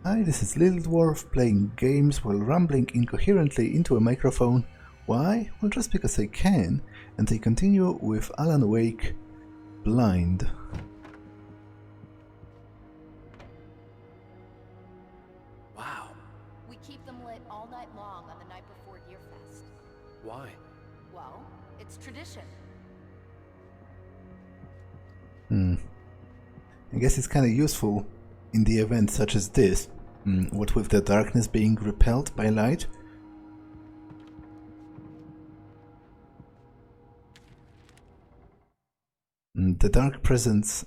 Hi, this is Little Dwarf playing games while rambling incoherently into a microphone. Why? Well, just because I can, and I continue with Alan Wake Blind. Wow. We keep them lit all night long on the night before Deerfest. Why? Well, it's tradition. I guess it's kind of useful in the event such as this. What with the darkness being repelled by light. The dark presence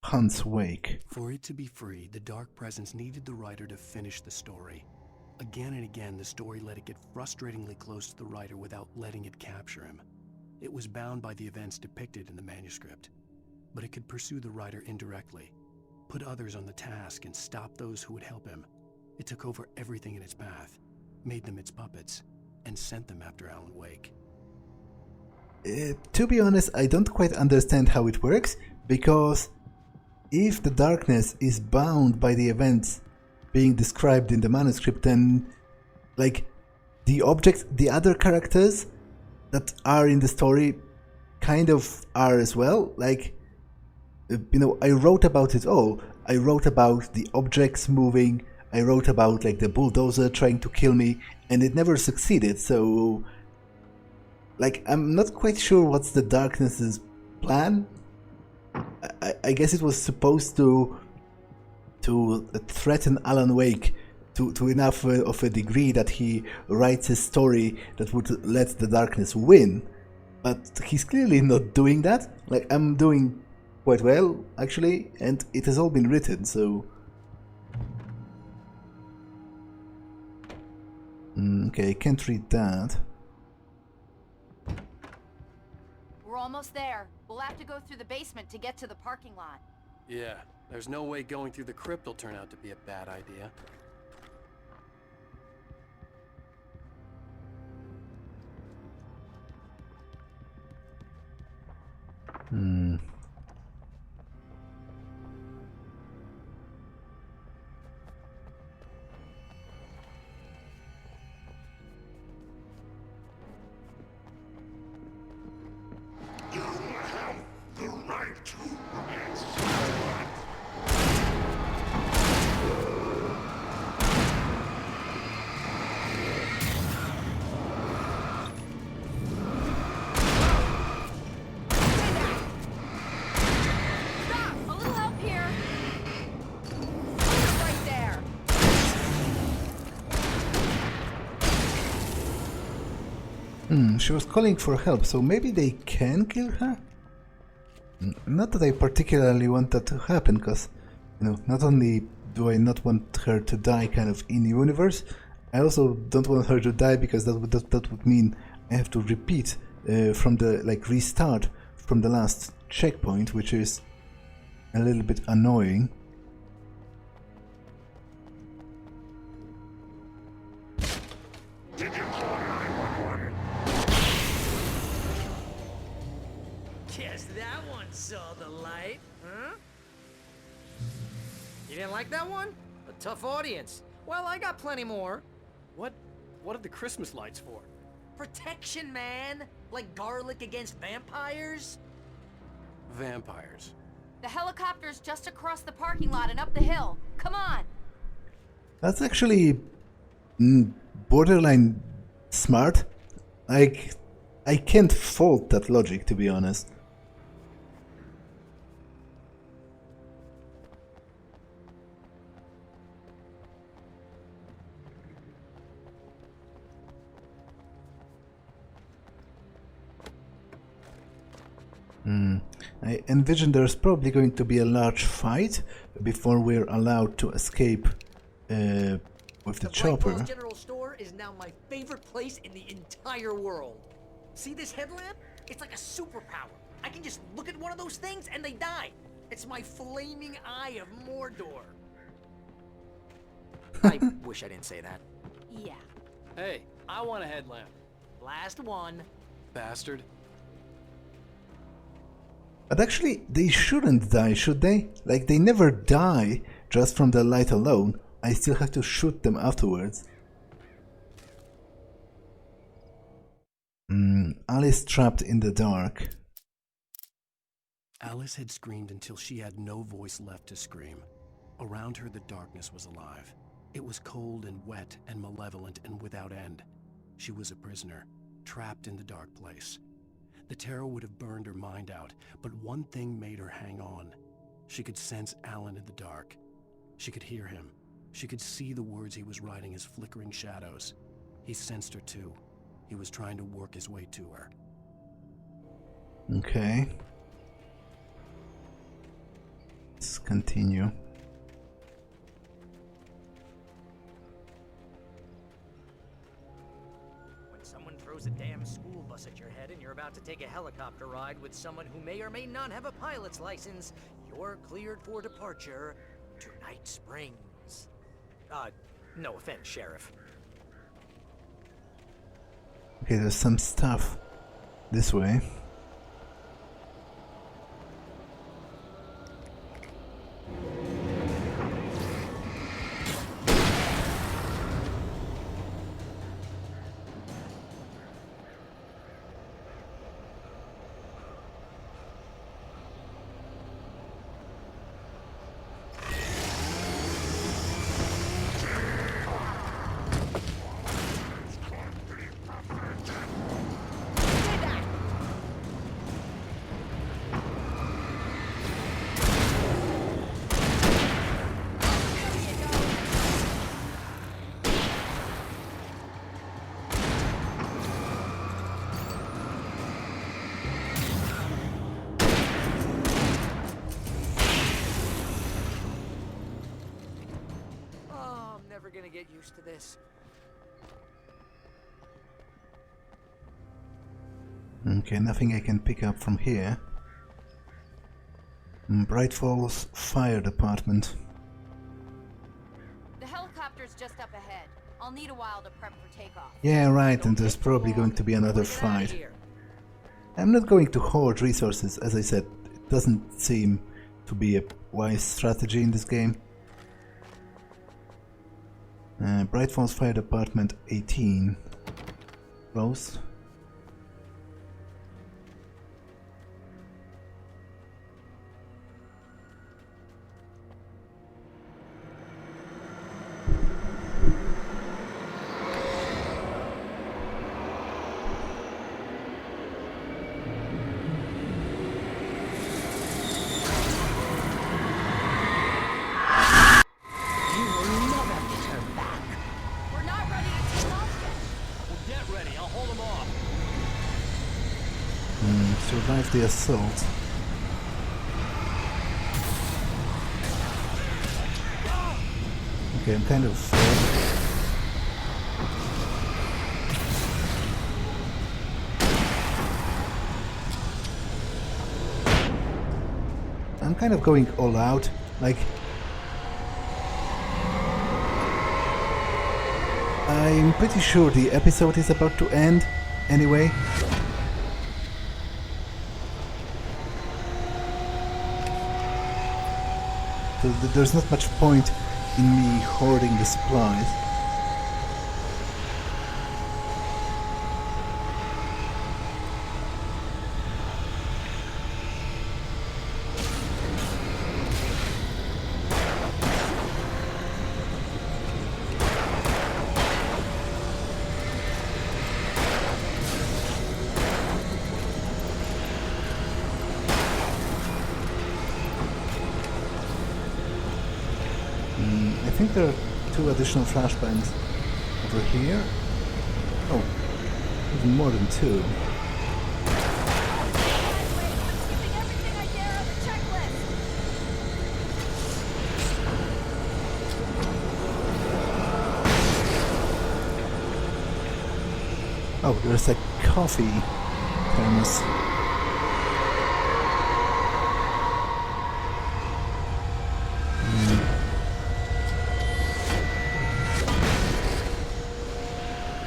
hunts Wake. For it to be free, the dark presence needed the writer to finish the story. Again and again, the story let it get frustratingly close to the writer without letting it capture him. It was bound by the events depicted in the manuscript, but it could pursue the writer indirectly, put others on the task, and stop those who would help him. It took over everything in its path, made them its puppets, and sent them after Alan Wake. To be honest, I don't quite understand how it works, because if the darkness is bound by the events being described in the manuscript, then, like, the objects, the other characters that are in the story kind of are as well. Like, you know, I wrote about it all. I wrote about the objects moving, I wrote about, like, the bulldozer trying to kill me, and it never succeeded, so... Like, I'm not quite sure what's the darkness's plan. I guess it was supposed to threaten Alan Wake to enough of a degree that he writes a story that would let the darkness win. But he's clearly not doing that. Like, I'm doing quite well, actually, and it has all been written, so... Okay, I can't read that. We're almost there. We'll have to go through the basement to get to the parking lot. Yeah, there's no way going through the crypt will turn out to be a bad idea. She was calling for help, so maybe they can kill her? Not that I particularly want that to happen, because, you know, not only do I not want her to die kind of in universe, I also don't want her to die because that would mean I have to repeat from the, like, restart from the last checkpoint, which is a little bit annoying. Guess that one saw the light, huh? You didn't like that one? A tough audience. Well, I got plenty more. What are the Christmas lights for? Protection, man! Like garlic against vampires? Vampires. The helicopter's just across the parking lot and up the hill. Come on! That's actually borderline smart. Like, I can't fault that logic, to be honest. I envision there's probably going to be a large fight before we're allowed to escape with the chopper. The General Store is now my favorite place in the entire world. See this headlamp? It's like a superpower. I can just look at one of those things and they die. It's my flaming eye of Mordor. I wish I didn't say that. Yeah. Hey, I want a headlamp. Last one. Bastard. But actually, they shouldn't die, should they? Like, they never die just from the light alone. I still have to shoot them afterwards. Alice trapped in the dark. Alice had screamed until she had no voice left to scream. Around her, the darkness was alive. It was cold and wet and malevolent and without end. She was a prisoner, trapped in the dark place. The terror would have burned her mind out, but one thing made her hang on. She could sense Alan in the dark. She could hear him. She could see the words he was writing as flickering shadows. He sensed her too. He was trying to work his way to her. Okay. Let's continue. When someone throws a damn school bus at your head and you're about to take a helicopter ride with someone who may or may not have a pilot's license, you're cleared for departure to Night Springs. No offense, Sheriff. Okay, there's some stuff this way. Gonna get used to this. Okay, nothing I can pick up from here. Bright Falls Fire Department. The helicopter's just up ahead. I'll need a while to prep for takeoff. Yeah, right, and there's probably going to be another fight. I'm not going to hoard resources, as I said. It doesn't seem to be a wise strategy in this game. Bright Falls Fire Department 18. Close. Survive the assault. Okay, I'm kind of going all out. Like, I'm pretty sure the episode is about to end anyway. So there's not much point in me hoarding the supplies. I think there are 2 additional flashbangs over here. Oh, even more than 2. Oh, there's a coffee thermos.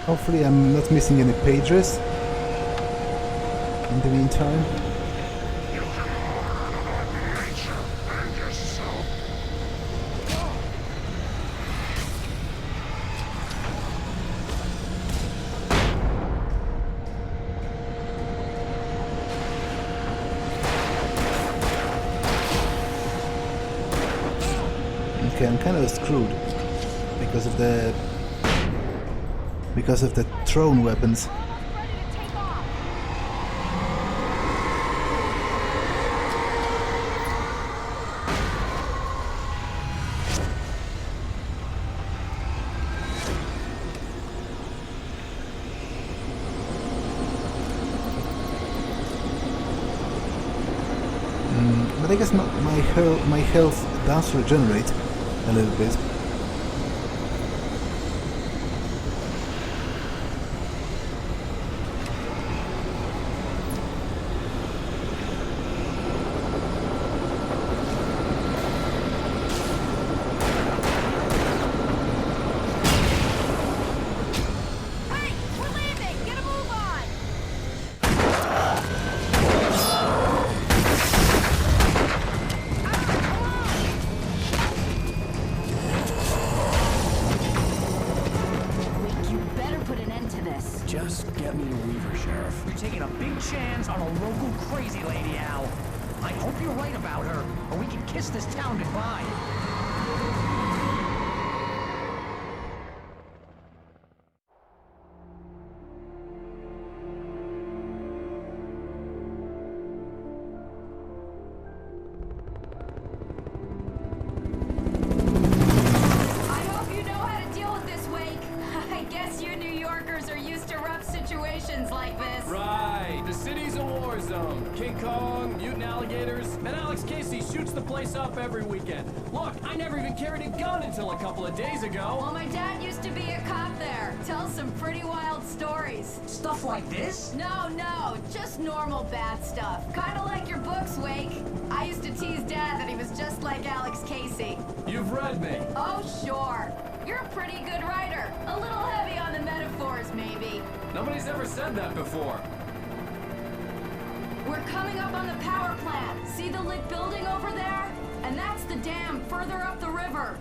Hopefully I'm not missing any pages in the meantime. Okay, I'm kind of screwed because of the thrown weapons. Ready to take off. But I guess my health does regenerate a little bit. Hey, we're leaving. Get a move on. You better put an end to this. Just get me to Weaver, Sheriff. You're taking a big chance on a local crazy lady, Al. I hope you're right about her, or we can kiss this town goodbye. I hope you know how to deal with this, Wake. I guess you New Yorkers are used to rough situations like this. Right, the city's a war zone. King Kong, mutant alligators, and Alex Casey shoots the place up every weekend. Look, I never even carried a gun until a couple of days ago. Well, my dad used to be a cop there. Tells some pretty wild stories. Stuff like this? No, just normal bad stuff. Kinda like your books, Wake. I used to tease Dad that he was just like Alex Casey. You've read me. Oh, sure. You're a pretty good writer. A little heavy on the metaphors, maybe. Nobody's ever said that before. We're coming up on the power plant. See the lit building over there? And that's the dam further up the river.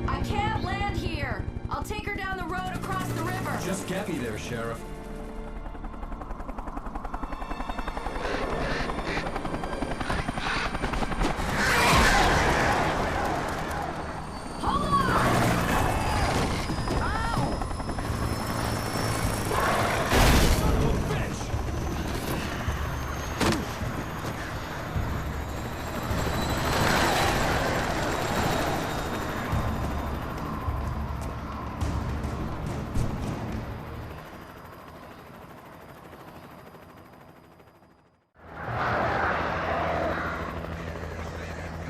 I can't land here. I'll take her down the road across the river. Just get me there, Sheriff. Hold on!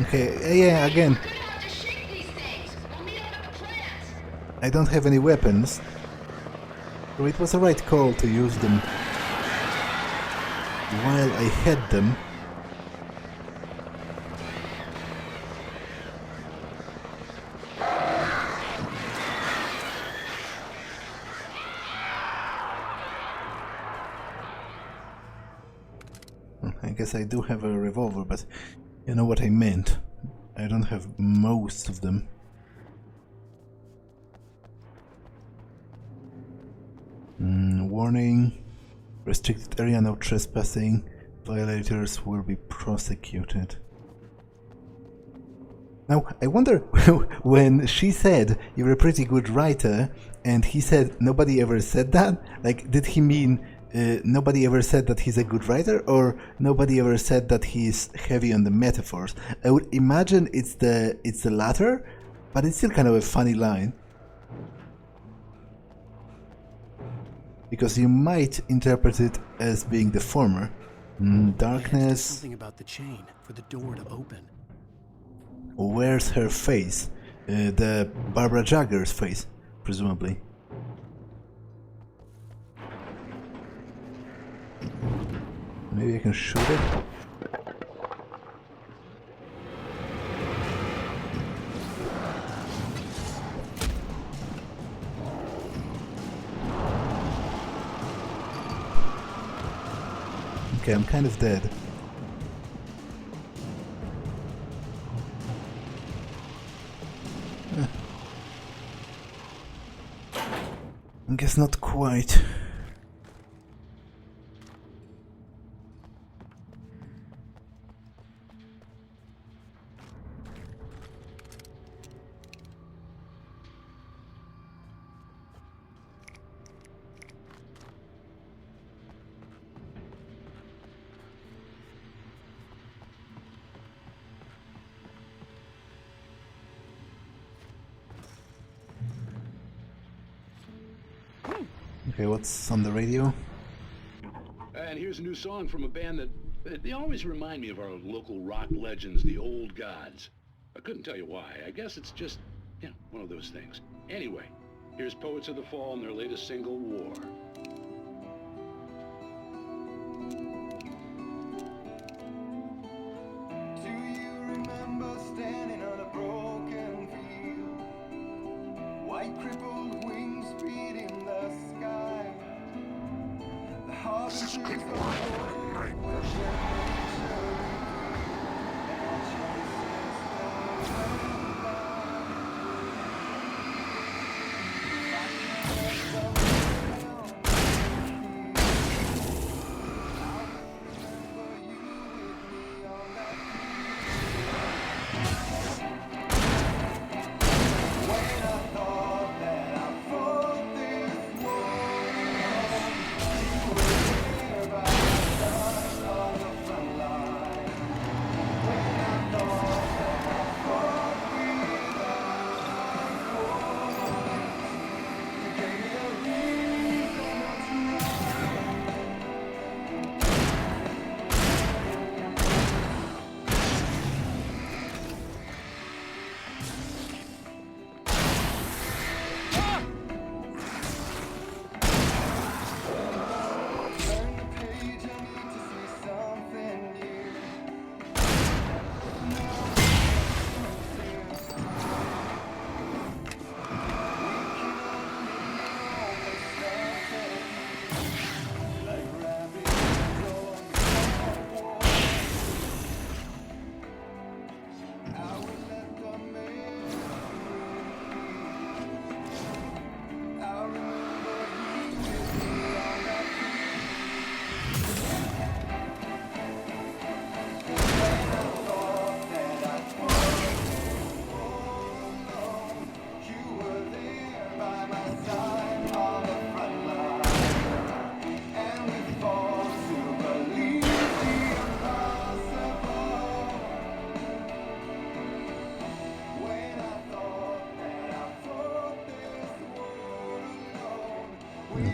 Okay, yeah, again, I don't have any weapons, so it was a right call to use them while I had them. I guess I do have a revolver, but you know what I meant. I don't have most of them. Warning. Restricted area, no trespassing. Violators will be prosecuted. Now, I wonder, when she said, you're a pretty good writer, and he said, nobody ever said that? Like, did he mean nobody ever said that he's a good writer, or nobody ever said that he's heavy on the metaphors? I would imagine it's the latter, but it's still kind of a funny line. Because you might interpret it as being the former. Darkness. Something about the chain for the door to open. Where's her face? The Barbara Jagger's face, presumably. Maybe I can shoot it? Okay, I'm kind of dead. I guess not quite. Okay, what's on the radio? And here's a new song from a band that they always remind me of our local rock legends, the Old Gods. I couldn't tell you why. I guess it's just, one of those things. Anyway, here's Poets of the Fall and their latest single, War. Do you remember standing on a broken field? White crippled wings beating the sky. The harbingers of war were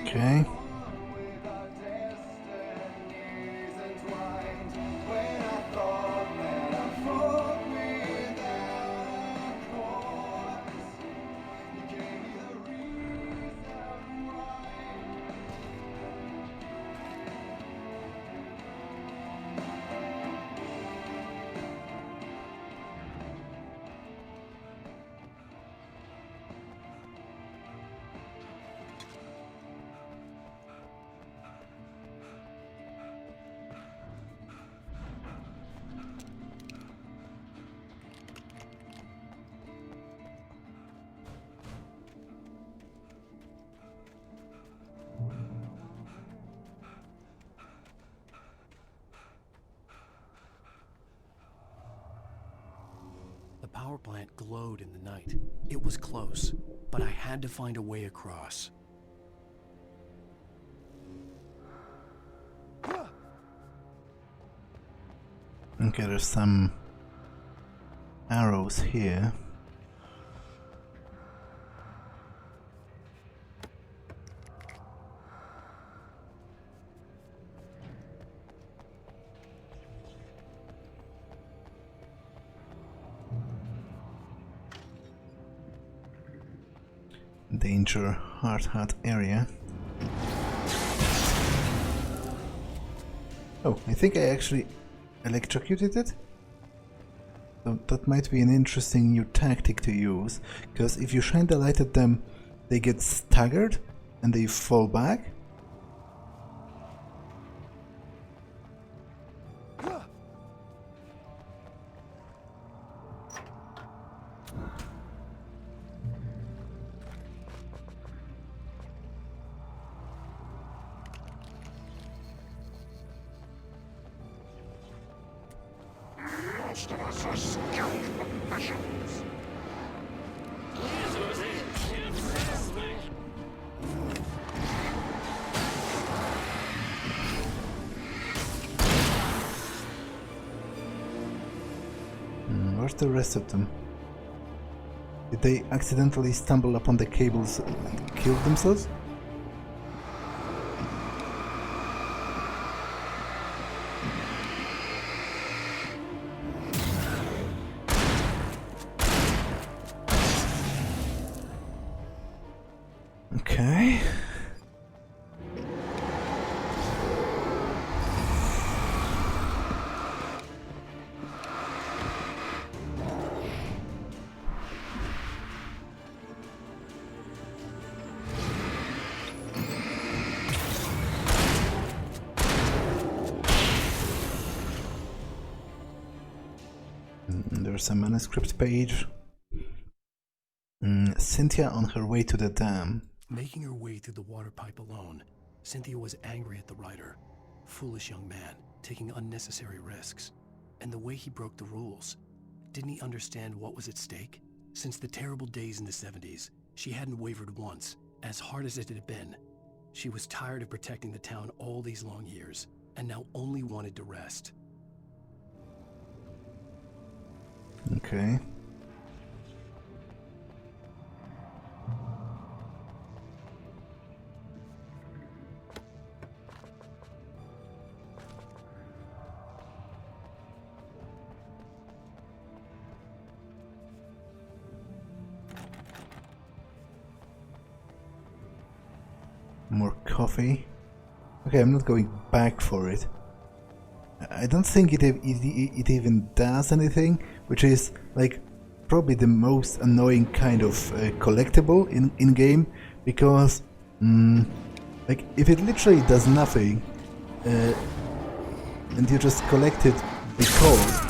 Okay. The power plant glowed in the night. It was close, but I had to find a way across. Okay, there's some arrows here. Danger, hard hat area. Oh, I think I actually electrocuted it? So that might be an interesting new tactic to use, because if you shine the light at them, they get staggered and they fall back. Most of us are skilled professionals. Where's the rest of them? Did they accidentally stumble upon the cables and kill themselves? Okay. There's a manuscript page. Cynthia on her way to the dam. Making her way through the water pipe alone, Cynthia was angry at the writer. Foolish young man, taking unnecessary risks. And the way he broke the rules. Didn't he understand what was at stake? Since the terrible days in the 70s, she hadn't wavered once, as hard as it had been. She was tired of protecting the town all these long years, and now only wanted to rest. Okay. More coffee. Okay, I'm not going back for it. I don't think it even does anything, which is like probably the most annoying kind of collectible in game, because like if it literally does nothing and you just collect it because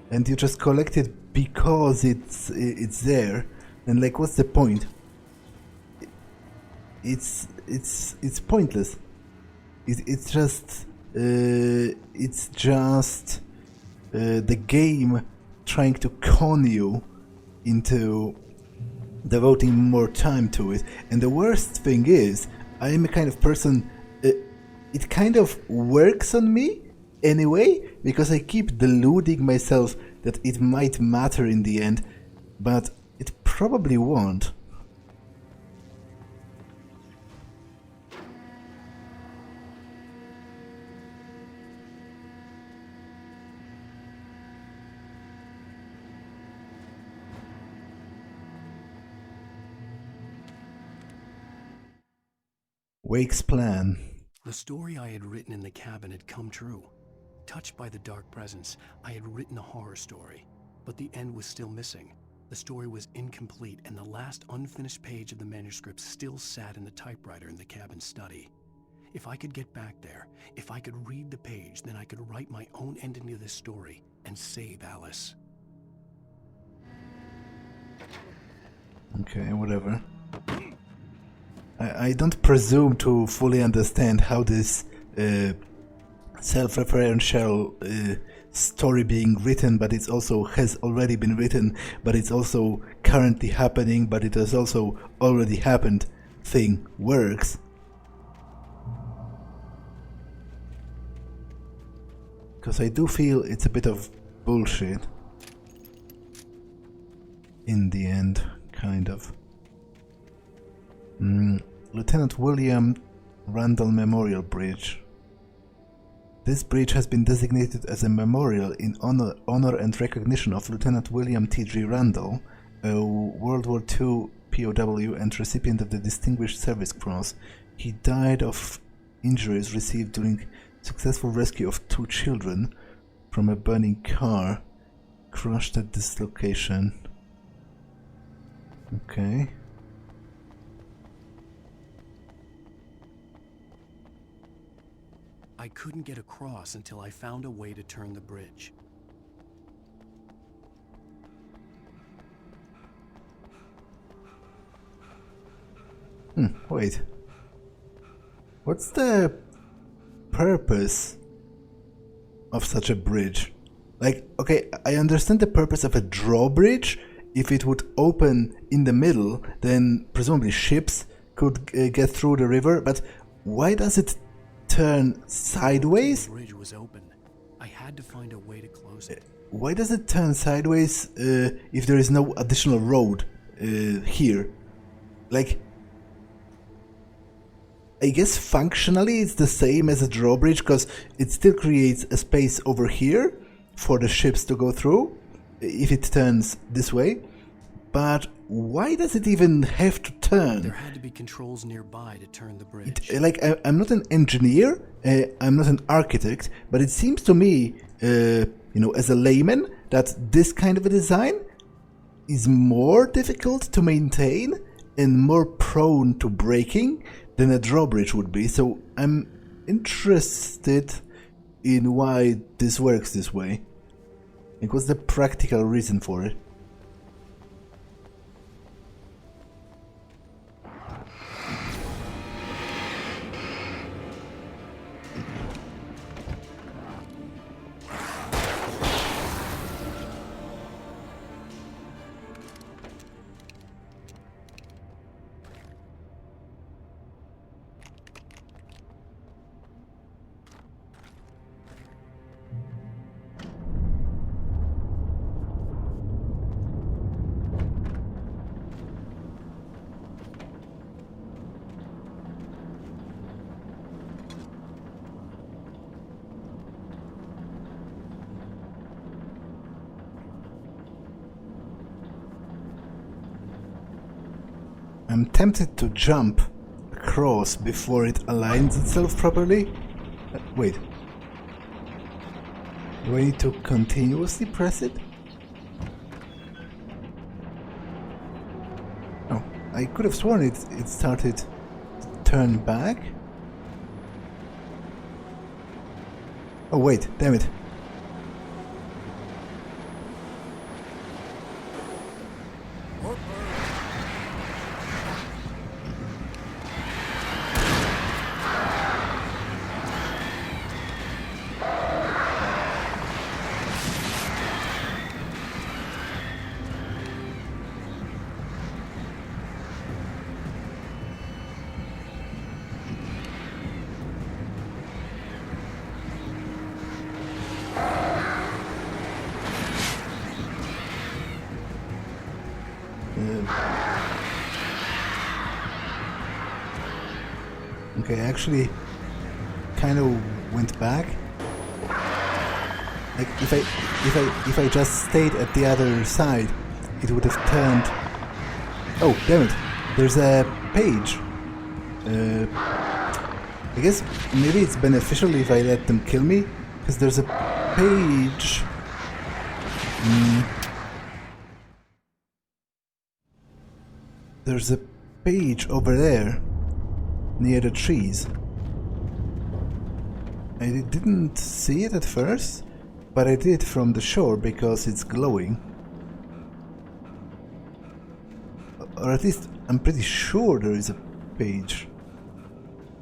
and you just collect it because it's there, then like what's the point? It's pointless. It's just the game trying to con you into devoting more time to it. And the worst thing is, I am a kind of person. It kind of works on me anyway, because I keep deluding myself that it might matter in the end, but it probably won't. Wake's plan. The story I had written in the cabin had come true. Touched by the dark presence, I had written a horror story, but the end was still missing. The story was incomplete, and the last unfinished page of the manuscript still sat in the typewriter in the cabin study. If I could get back there, if I could read the page, then I could write my own ending to this story and save Alice. Okay, whatever. I don't presume to fully understand how this self-referential story being written, but it also has already been written, but it's also currently happening, but it has also already happened thing works. Because I do feel it's a bit of bullshit in the end, kind of. Lieutenant William Randall Memorial Bridge. This bridge has been designated as a memorial in honor and recognition of Lieutenant William T.G. Randall, a World War II POW and recipient of the Distinguished Service Cross. He died of injuries received during successful rescue of 2 children from a burning car crushed at this location. Okay. I couldn't get across until I found a way to turn the bridge. Wait. What's the purpose of such a bridge? Like, okay, I understand the purpose of a drawbridge. If it would open in the middle, then presumably ships could get through the river, but why does it turn sideways? The bridge was open. I had to find a way to close it. Why does it turn sideways if there is no additional road here? Like, I guess functionally it's the same as a drawbridge, because it still creates a space over here for the ships to go through if it turns this way. But why does it even have to turn? There had to be controls nearby to turn the bridge. I'm not an engineer, I'm not an architect, but it seems to me, as a layman, that this kind of a design is more difficult to maintain and more prone to breaking than a drawbridge would be. So I'm interested in why this works this way. Like, what's the practical reason for it? I'm tempted to jump across before it aligns itself properly. Wait. Do I need to continuously press it? Oh, I could have sworn it started to turn back. Oh wait, damn it. Okay, I actually kind of went back. Like if I just stayed at the other side, it would have turned. Oh damn it! There's a page. I guess maybe it's beneficial if I let them kill me, because there's a page. There's a page over there, near the trees. I didn't see it at first, but I did from the shore because it's glowing. Or at least I'm pretty sure there is a page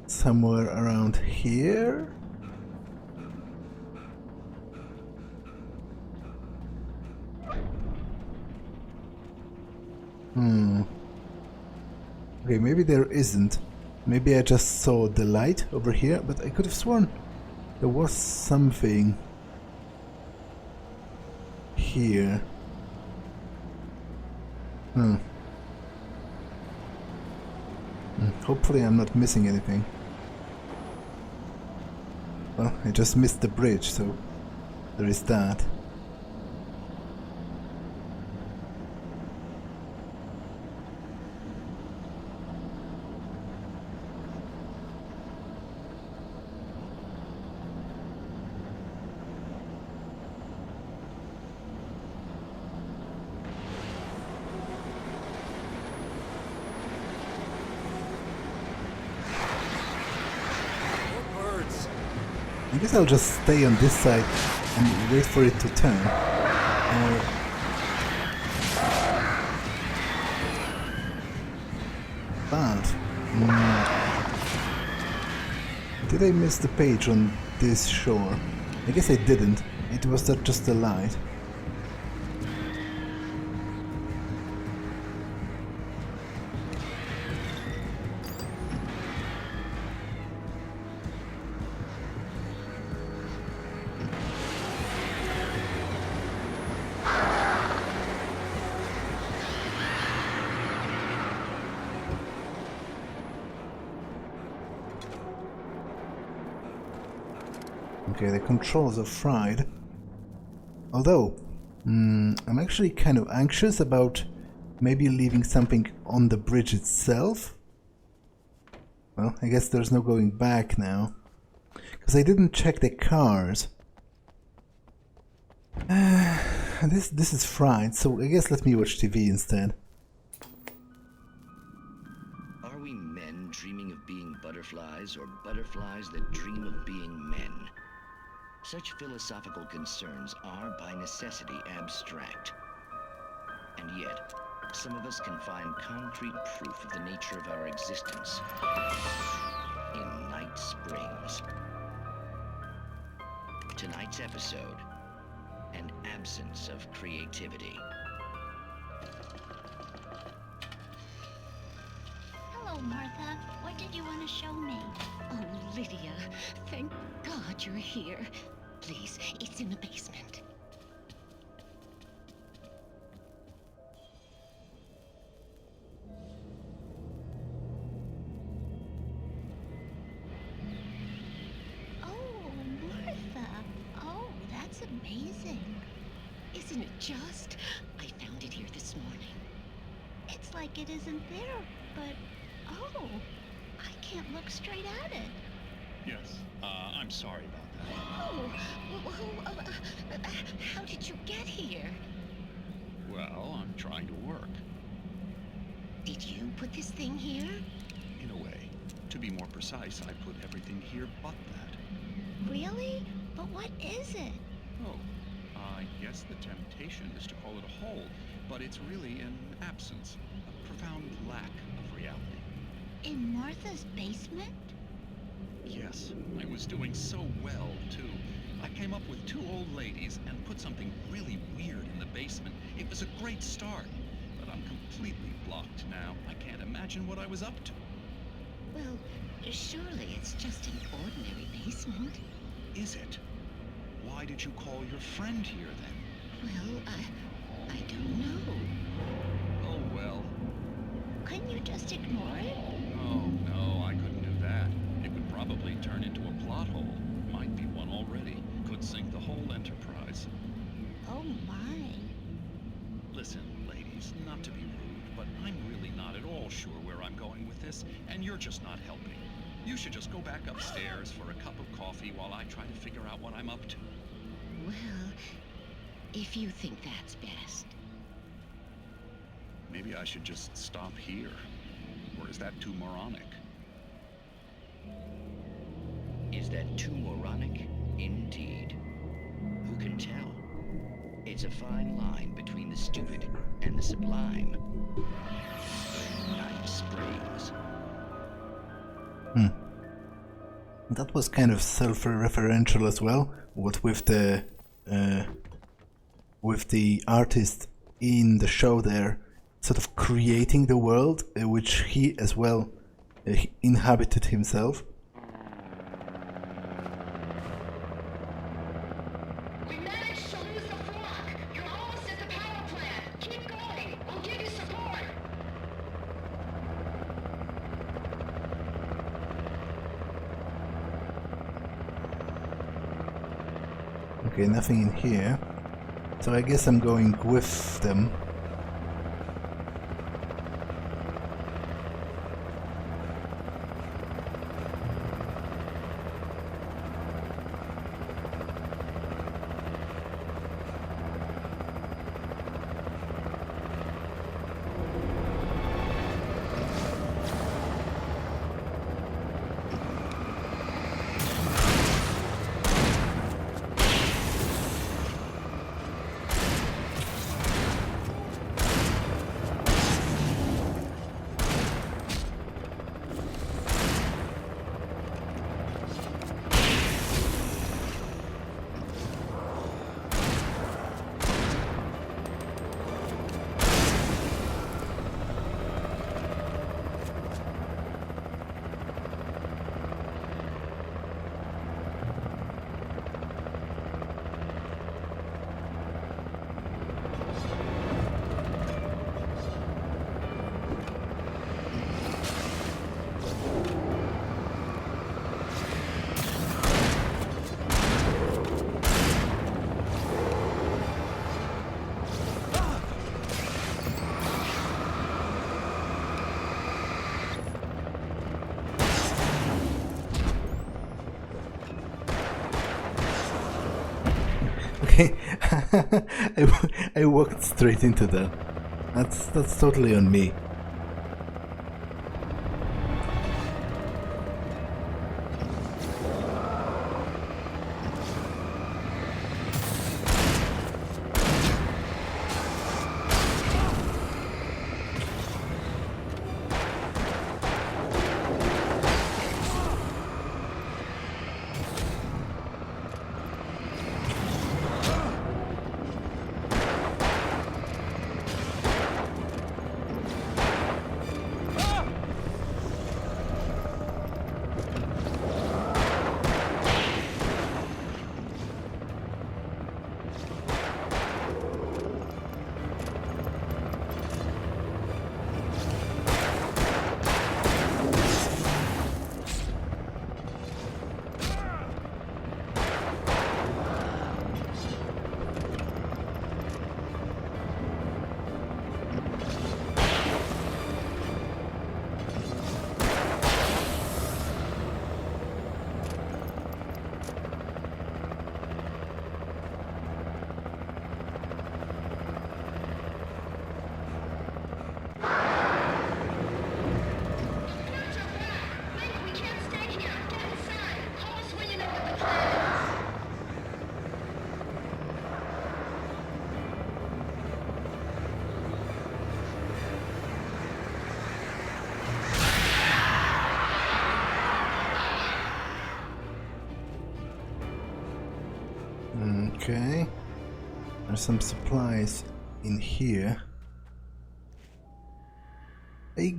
somewhere around here. Okay, maybe there isn't. Maybe I just saw the light over here, but I could have sworn there was something here. Hopefully I'm not missing anything. Well, I just missed the bridge, so there is that. I guess I'll just stay on this side and wait for it to turn. But did I miss the page on this shore? I guess I didn't. It was just a light. Okay, the controls are fried. Although, I'm actually kind of anxious about Maybe leaving something on the bridge itself? Well, I guess there's no going back now. Because I didn't check the cars. This is fried, so I guess let me watch TV instead. Are we men dreaming of being butterflies, or butterflies that dream of being men? Such philosophical concerns are by necessity abstract. And yet, some of us can find concrete proof of the nature of our existence in Night Springs. Tonight's episode, an absence of creativity. Hello, Martha. What did you want to show me? Oh, Lydia, thank God you're here. Please, it's in the basement. Oh, Martha. Oh, that's amazing. Isn't it just? I found it here this morning. It's like it isn't there, but... Oh, I can't look straight at it. Yes, I'm sorry about that. Oh, how did you get here? Well, I'm trying to work. Did you put this thing here? In a way. To be more precise, I put everything here but that. Really? But what is it? Oh, I guess the temptation is to call it a hole, but it's really an absence, a profound lack of reality. In Martha's basement? Yes, I was doing so well, too. I came up with 2 old ladies and put something really weird in the basement. It was a great start, but I'm completely blocked now. I can't imagine what I was up to. Well, surely it's just an ordinary basement. Is it? Why did you call your friend here, then? Well, I don't know. Oh, well. Couldn't you just ignore it? Oh, no, I couldn't do that. It would probably turn into a plot hole. Might be one already. Could sink the whole enterprise. Oh, my. Listen, ladies, not to be rude, but I'm really not at all sure where I'm going with this, and you're just not helping. You should just go back upstairs for a cup of coffee while I try to figure out what I'm up to. Well, if you think that's best. Maybe I should just stop here. Or is that too moronic? Is that too moronic? Indeed. Who can tell? It's a fine line between the stupid and the sublime. Night Springs. That was kind of self-referential as well. What with the artist in the show there, sort of creating the world, which he as well inhabited himself. We managed to lose the flock. You're almost at the power plant. Keep going. We'll give you support. Okay, nothing in here. So I guess I'm going with them. Okay, I walked straight into that. That's totally on me. Okay, there's some supplies in here. I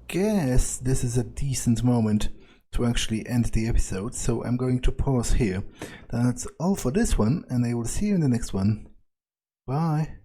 guess this is a decent moment to actually end the episode, so I'm going to pause here. That's all for this one, and I will see you in the next one. Bye!